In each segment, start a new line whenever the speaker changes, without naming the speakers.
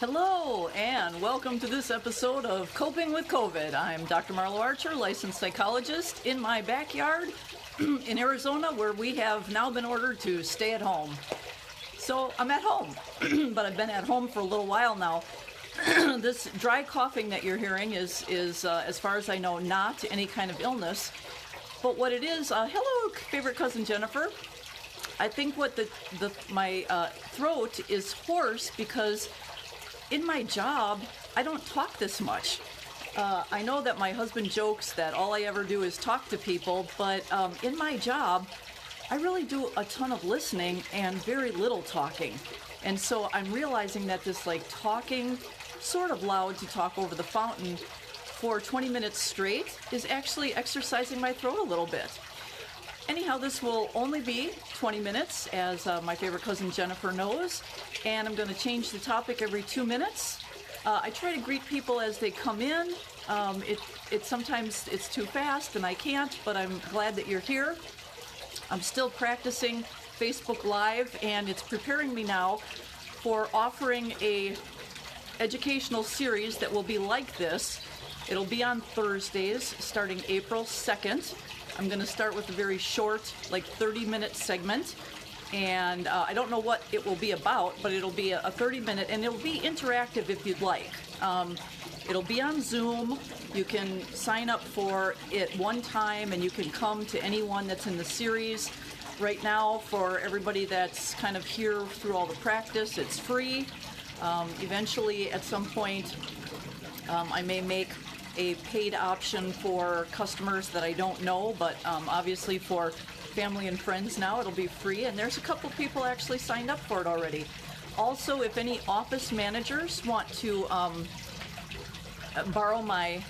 Hello, and welcome to this episode of Coping with COVID. I'm Dr. Marlo Archer, licensed psychologist, in my backyard in Arizona, where we have now been ordered to stay at home. So I'm at home, but I've been at home for a little while now. This dry coughing that you're hearing is as far as I know, not any kind of illness. But what it is, hello, favorite cousin Jennifer. I think what my throat is hoarse because in my job, I don't talk this much. I know that my husband jokes that all I ever do is talk to people, but in my job, I really do a ton of listening and very little talking. And so I'm realizing that this talking sort of loud to talk over the fountain for 20 minutes straight is actually exercising my throat a little bit. Anyhow, this will only be 20 minutes, as my favorite cousin Jennifer knows, and I'm going to change the topic every 2 minutes. I try to greet people as they come in. Sometimes it's too fast and I can't, but I'm glad that you're here. I'm still practicing Facebook Live, and it's preparing me now for offering a educational series that will be like this. It'll be on Thursdays, starting April 2nd. I'm going to start with a very short, 30-minute segment, and I don't know what it will be about, but it'll be a 30-minute, and it'll be interactive if you'd like. It'll be on Zoom. You can sign up for it one time, and you can come to anyone that's in the series. Right now, for everybody that's kind of here through all the practice, it's free. Eventually, at some point, I may make a paid option for customers that I don't know, but obviously for family and friends now it'll be free, and there's a couple people actually signed up for it already. Also, if any office managers want to borrow my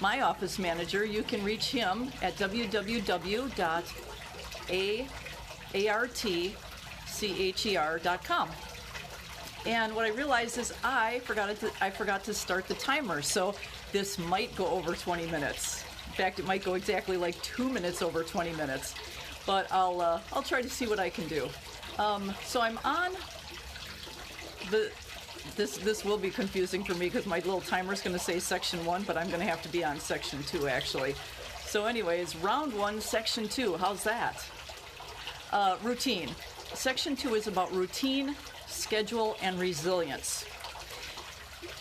office manager, you can reach him at www.artcher.com. And what I realized is I forgot to start the timer, so this might go over 20 minutes. In fact, it might go exactly 2 minutes over 20 minutes. But I'll try to see what I can do. So I'm on this will be confusing for me because my little timer's going to say section 1, but I'm going to have to be on section 2 actually. So anyways, round 1, section 2. How's that? Routine. Section 2 is about routine, schedule, and resilience.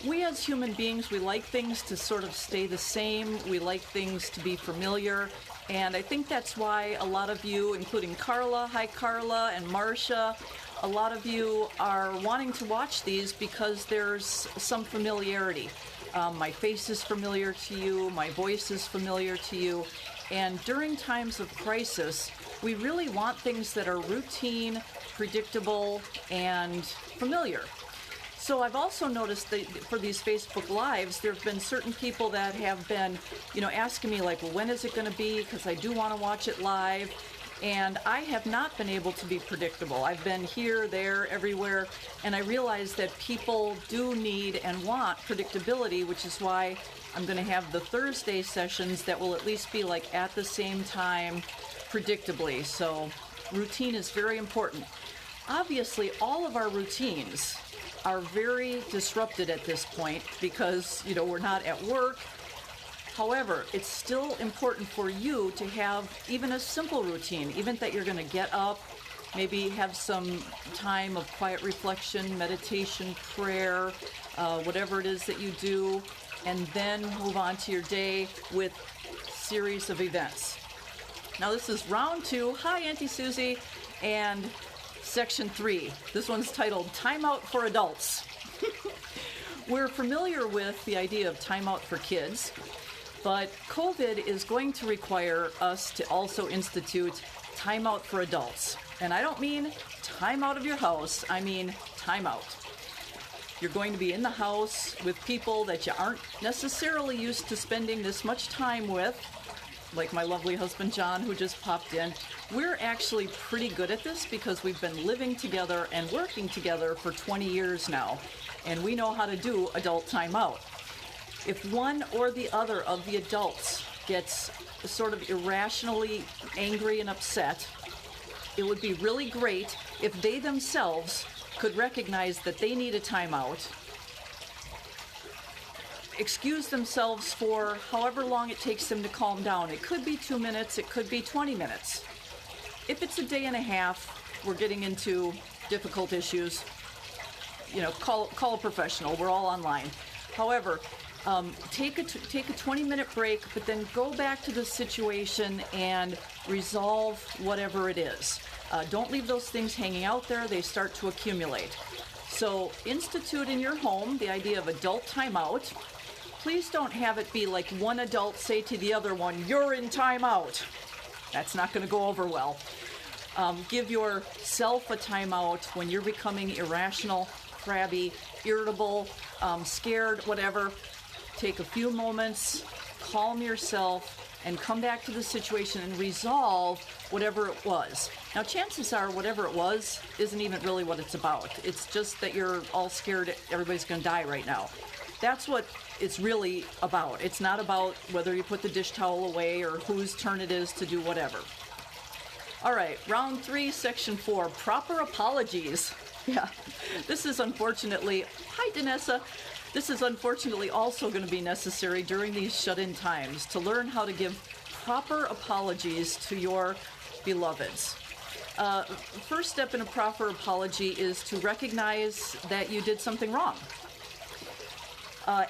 We as human beings, we like things to sort of stay the same. We like things to be familiar. And I think that's why a lot of you, including Carla, hi Carla, and Marcia, a lot of you are wanting to watch these because there's some familiarity. My face is familiar to you, my voice is familiar to you. And during times of crisis, we really want things that are routine, predictable, and familiar. So I've also noticed that for these Facebook Lives, there have been certain people that have been, asking me well, when is it going to be? Because I do want to watch it live. And I have not been able to be predictable. I've been here, there, everywhere, and I realize that people do need and want predictability, which is why I'm going to have the Thursday sessions that will at least be at the same time, predictably. So routine is very important. Obviously, all of our routines are very disrupted at this point because, we're not at work. However, it's still important for you to have even a simple routine, even that you're going to get up, maybe have some time of quiet reflection, meditation, prayer, whatever it is that you do, and then move on to your day with a series of events. Now, this is round 2. Hi, Auntie Susie. And section 3. This one's titled Timeout for Adults. We're familiar with the idea of timeout for kids, but COVID is going to require us to also institute timeout for adults. And I don't mean time out of your house, I mean timeout. You're going to be in the house with people that you aren't necessarily used to spending this much time with, like my lovely husband John, who just popped in. We're actually pretty good at this because we've been living together and working together for 20 years now, and we know how to do adult timeout. If one or the other of the adults gets sort of irrationally angry and upset, it would be really great if they themselves could recognize that they need a timeout excuse themselves for however long it takes them to calm down. It could be 2 minutes, it could be 20 minutes. If it's a day and a half, we're getting into difficult issues. Call a professional. We're all online. However, take a 20-minute break, but then go back to the situation and resolve whatever it is. Don't leave those things hanging out there. They start to accumulate. So institute in your home the idea of adult timeout. Please don't have it be like one adult say to the other one, "You're in timeout." That's not going to go over well. Give yourself a timeout when you're becoming irrational, crabby, irritable, scared, whatever. Take a few moments, calm yourself, and come back to the situation and resolve whatever it was. Now, chances are whatever it was isn't even really what it's about. It's just that you're all scared everybody's going to die right now. That's what it's really about. It's not about whether you put the dish towel away or whose turn it is to do whatever. All right, round 3, section 4, proper apologies. Yeah, this is unfortunately, hi Danessa, this is unfortunately also going to be necessary during these shut-in times to learn how to give proper apologies to your beloveds. First step in a proper apology is to recognize that you did something wrong.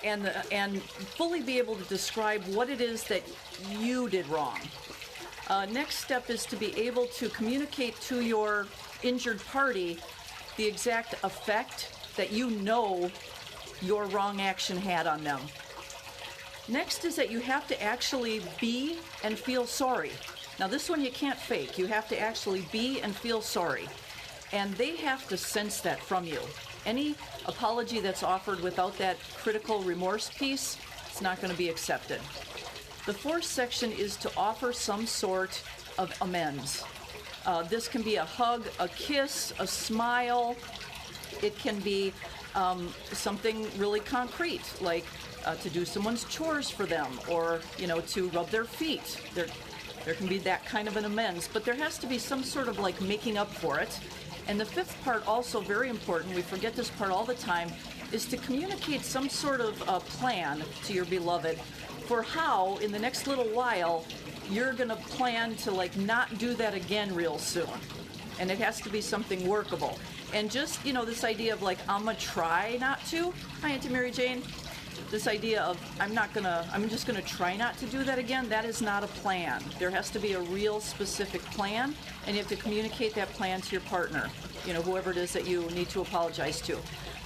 And fully be able to describe what it is that you did wrong. Next step is to be able to communicate to your injured party the exact effect that you know your wrong action had on them. Next is that you have to actually be and feel sorry. Now this one you can't fake. You have to actually be and feel sorry. And they have to sense that from you. Any apology that's offered without that critical remorse piece, it's not going to be accepted. The fourth section is to offer some sort of amends. This can be a hug, a kiss, a smile. It can be something really concrete, like to do someone's chores for them, or to rub their feet. There can be that kind of an amends, but there has to be some sort of like making up for it. And the fifth part, also very important, we forget this part all the time, is to communicate some sort of plan to your beloved for how, in the next little while, you're going to plan to not do that again real soon. And it has to be something workable. And just, this idea of I'm going to try not to. Hi, Auntie Mary Jane. This idea of I'm just going to try not to do that again, that is not a plan. There has to be a real specific plan, and you have to communicate that plan to your partner, whoever it is that you need to apologize to.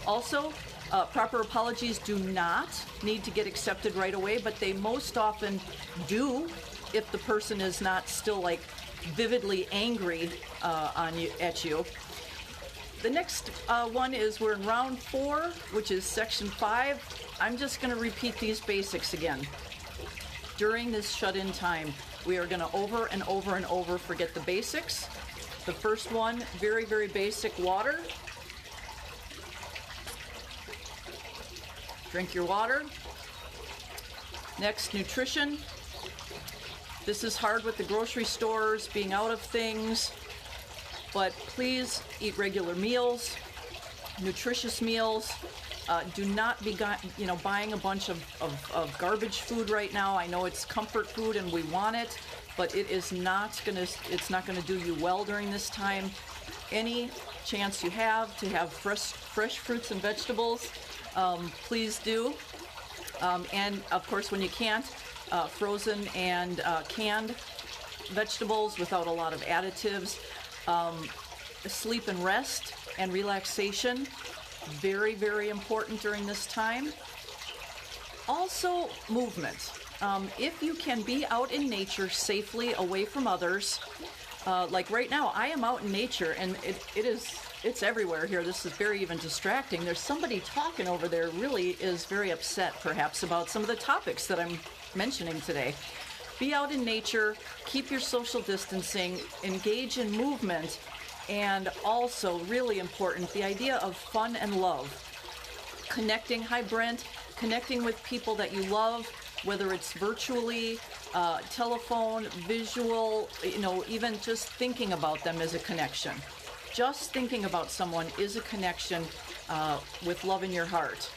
Also, proper apologies do not need to get accepted right away, but they most often do if the person is not still vividly angry at you. The next one is we're in round 4, which is section 5. I'm just going to repeat these basics again. During this shut-in time, we are going to over and over and over forget the basics. The first one, very, very basic, water. Drink your water. Next, nutrition. This is hard with the grocery stores, being out of things, but please eat regular meals, nutritious meals. Do not be buying a bunch of garbage food right now. I know it's comfort food and we want it, but it's not gonna do you well during this time. Any chance you have to have fresh fruits and vegetables, please do. And of course, when you can't, frozen and canned vegetables without a lot of additives. Sleep and rest and relaxation, very, very important during this time. Also, movement. If you can be out in nature safely, away from others, like right now, I am out in nature, and it's everywhere here. This is very even distracting. There's somebody talking over there, really is very upset, perhaps, about some of the topics that I'm mentioning today. Be out in nature, keep your social distancing, engage in movement, and also, really important, the idea of fun and love. Connecting, hi Brent, connecting with people that you love, whether it's virtually, telephone, visual, even just thinking about them is a connection. Just thinking about someone is a connection with love in your heart.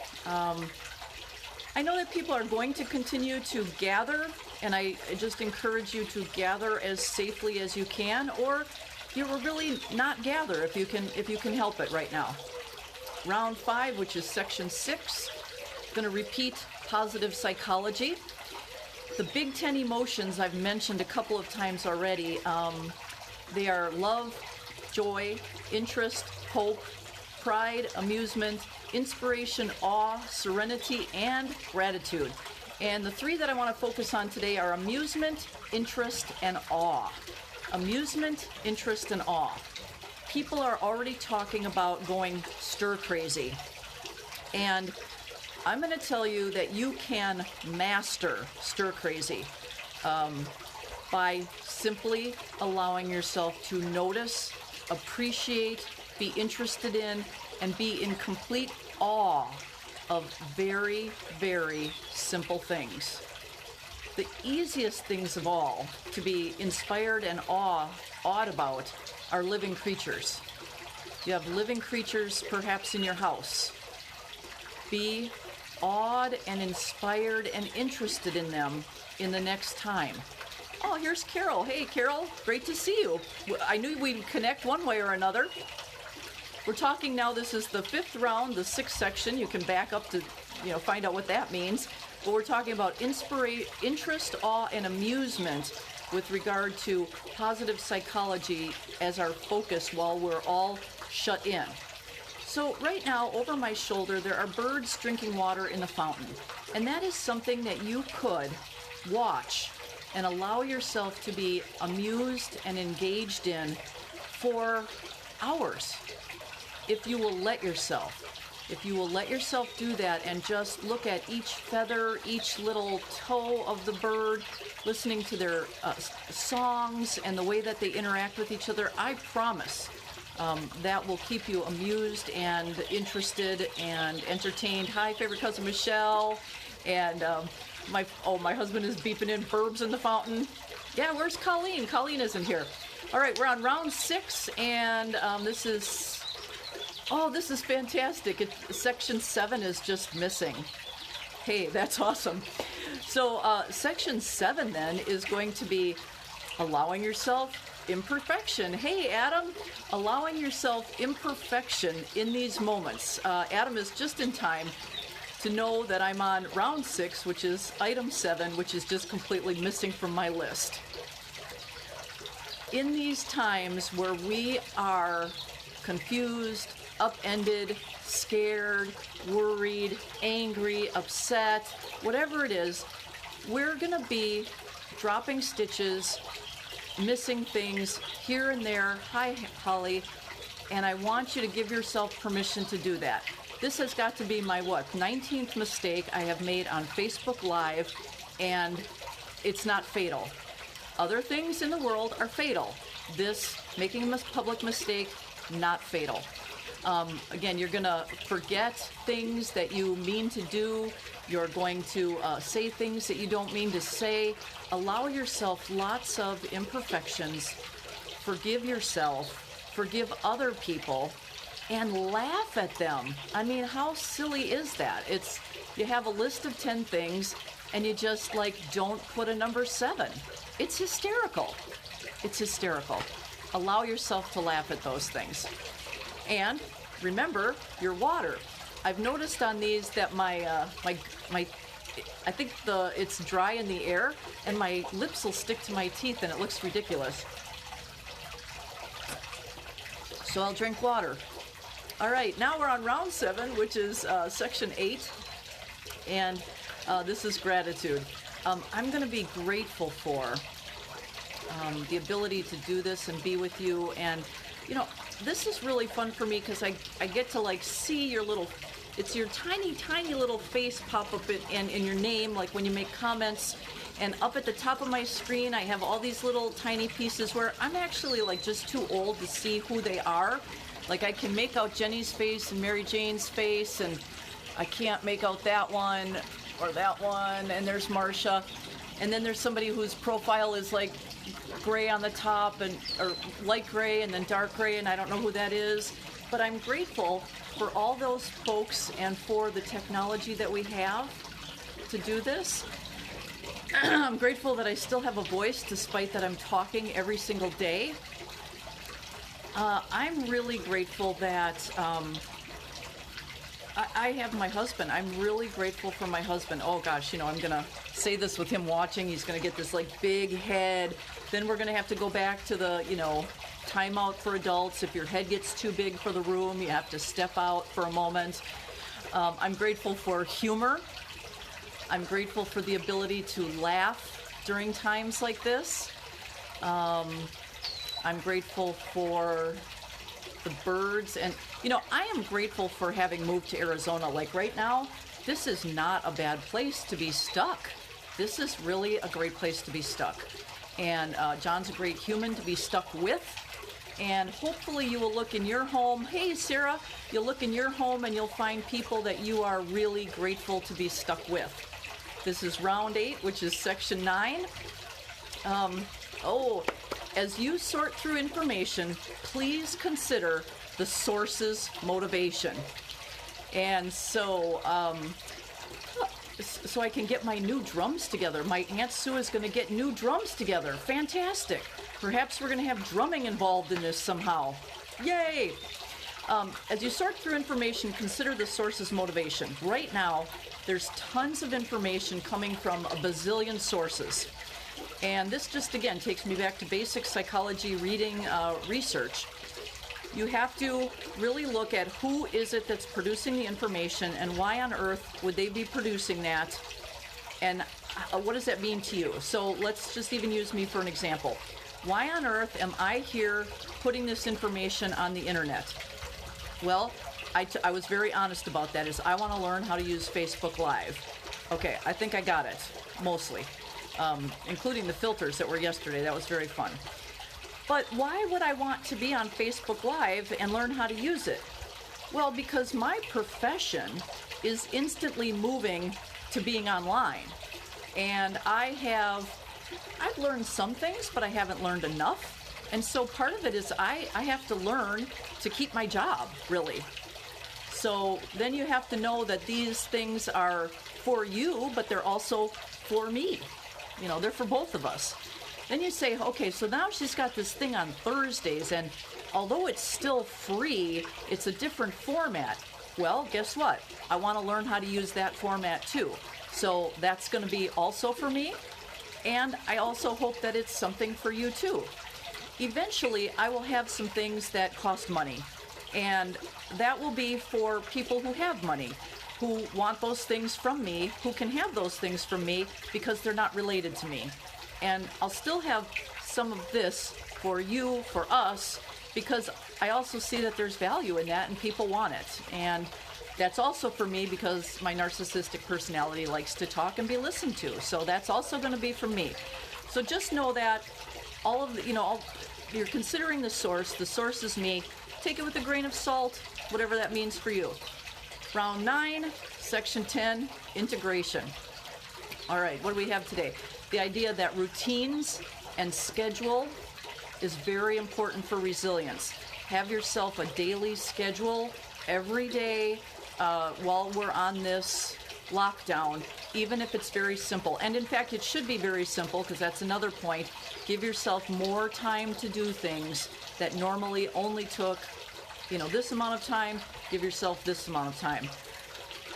I know that people are going to continue to gather, and I just encourage you to gather as safely as you can, or you will really not gather if you can help it right now. Round 5, which is section 6, going to repeat positive psychology. The big 10 emotions I've mentioned a couple of times already. They are love, joy, interest, hope, pride, amusement, inspiration, awe, serenity, and gratitude. And the 3 that I want to focus on today are amusement, interest, and awe. Amusement, interest, and awe. People are already talking about going stir crazy. And I'm going to tell you that you can master stir crazy by simply allowing yourself to notice, appreciate, be interested in, and be in complete awe of very, very simple things. The easiest things of all to be inspired and awed about are living creatures. You have living creatures perhaps in your house. Be awed and inspired and interested in them in the next time. Oh, here's Carol. Hey, Carol, great to see you. I knew we'd connect one way or another. We're talking now, this is the 5th round, the 6th section. You can back up to, find out what that means. But we're talking about interest, awe, and amusement with regard to positive psychology as our focus while we're all shut in. So right now, over my shoulder, there are birds drinking water in the fountain. And that is something that you could watch and allow yourself to be amused and engaged in for hours. If you will let yourself. If you will let yourself do that and just look at each feather, each little toe of the bird, listening to their songs and the way that they interact with each other, I promise that will keep you amused and interested and entertained. Hi, favorite cousin Michelle. And my husband is beeping in burbs in the fountain. Yeah, where's Colleen? Colleen isn't here. All right, we're on round 6, and this is fantastic. Section 7 is just missing. Hey, that's awesome. So section 7 then is going to be allowing yourself imperfection. Hey, Adam, allowing yourself imperfection in these moments. Adam is just in time to know that I'm on round 6, which is item 7, which is just completely missing from my list. In these times where we are confused, upended, scared, worried, angry, upset, whatever it is, we're going to be dropping stitches, missing things here and there. Hi, Holly. And I want you to give yourself permission to do that. This has got to be my 19th mistake I have made on Facebook Live, and it's not fatal. Other things in the world are fatal. This, making a public mistake, not fatal. Again, you're going to forget things that you mean to do. You're going to say things that you don't mean to say. Allow yourself lots of imperfections. Forgive yourself. Forgive other people. And laugh at them. I mean, how silly is that? You have a list of 10 things, and you just, don't put a number 7. It's hysterical. It's hysterical. Allow yourself to laugh at those things. And remember your water. I've noticed on these that I think it's dry in the air, and my lips will stick to my teeth, and it looks ridiculous. So I'll drink water. All right, now we're on round 7, which is section 8, and this is gratitude. I'm going to be grateful for the ability to do this and be with you, and this is really fun for me because I get to see your little, it's your tiny little face pop up in your name, like when you make comments. And up at the top of my screen, I have all these little tiny pieces where I'm actually just too old to see who they are. I can make out Jenny's face and Mary Jane's face, and I can't make out that one or that one. And there's Marcia. And then there's somebody whose profile is gray on the top or light gray and then dark gray, and I don't know who that is. But I'm grateful for all those folks and for the technology that we have. to do this. I'm grateful that I still have a voice despite that I'm talking every single day. I'm really grateful that I have my husband. I'm really grateful for my husband. Oh gosh, I'm going to say this with him watching. He's going to get this like big head. Then we're going to have to go back to the, timeout for adults. If your head gets too big for the room, you have to step out for a moment. I'm grateful for humor. I'm grateful for the ability to laugh during times like this. I'm grateful for the birds. And, I am grateful for having moved to Arizona. Like right now, this is not a bad place to be stuck. This is really a great place to be stuck. And John's a great human to be stuck with. And hopefully you will look in your home. Hey, Sarah, you'll look in your home and you'll find people that you are really grateful to be stuck with. This is round 8, which is section 9. As you sort through information, please consider the source's motivation. And so I can get my new drums together. My Aunt Sue is going to get new drums together. Fantastic. Perhaps we're going to have drumming involved in this somehow. Yay! As you sort through information, consider the source's motivation. Right now, there's tons of information coming from a bazillion sources. And this just, again, takes me back to basic psychology reading research. You have to really look at who is it that's producing the information and why on earth would they be producing that, and what does that mean to you? So let's just even use me for an example. Why on earth am I here putting this information on the internet? Well, I was very honest about that, is I want to learn how to use Facebook Live. Okay, I think I got it, mostly, including the filters that were yesterday. That was very fun. But why would I want to be on Facebook Live and learn how to use it? Well, because my profession is instantly moving to being online. And I've learned some things, but I haven't learned enough. And so part of it is I have to learn to keep my job, really. So then you have to know that these things are for you, but they're also for me. They're for both of us. Then you say, okay, so now she's got this thing on Thursdays, and although it's still free, it's a different format. Well, guess what? I want to learn how to use that format too. So that's going to be also for me, and I also hope that it's something for you too. Eventually, I will have some things that cost money, and that will be for people who have money, who want those things from me, who can have those things from me because they're not related to me. And I'll still have some of this for you, for us, because I also see that there's value in that and people want it. And that's also for me because my narcissistic personality likes to talk and be listened to. So that's also going to be from me. So just know that all of the, you're considering the source is me. Take it with a grain of salt, whatever that means for you. Round 9, section 10, integration. All right, what do we have today? The idea that routines and schedule is very important for resilience. Have yourself a daily schedule every day while we're on this lockdown, even if it's very simple. And in fact, it should be very simple, because that's another point. Give yourself more time to do things that normally only took, this amount of time. Give yourself this amount of time.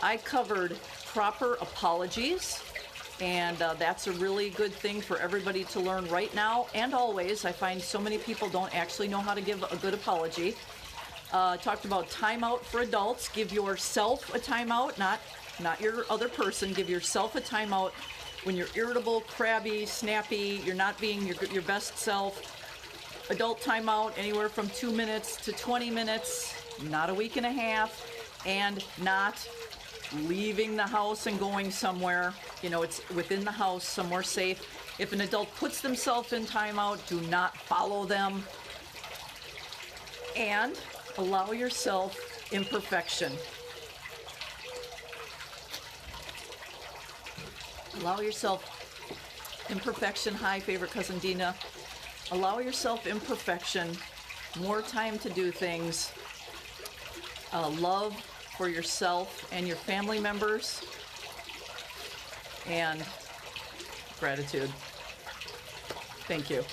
I covered proper apologies. And that's a really good thing for everybody to learn right now and always. I find so many people don't actually know how to give a good apology. Talked about timeout for adults. Give yourself a timeout, not your other person. Give yourself a timeout when you're irritable, crabby, snappy, you're not being your best self. Adult timeout, anywhere from 2 minutes to 20 minutes, not a week and a half, and not leaving the house and going somewhere. It's within the house, somewhere safe. If an adult puts themselves in timeout, do not follow them. And allow yourself imperfection. Allow yourself imperfection. Hi, favorite cousin Dina. Allow yourself imperfection, more time to do things, love for yourself and your family members. and gratitude. Thank you.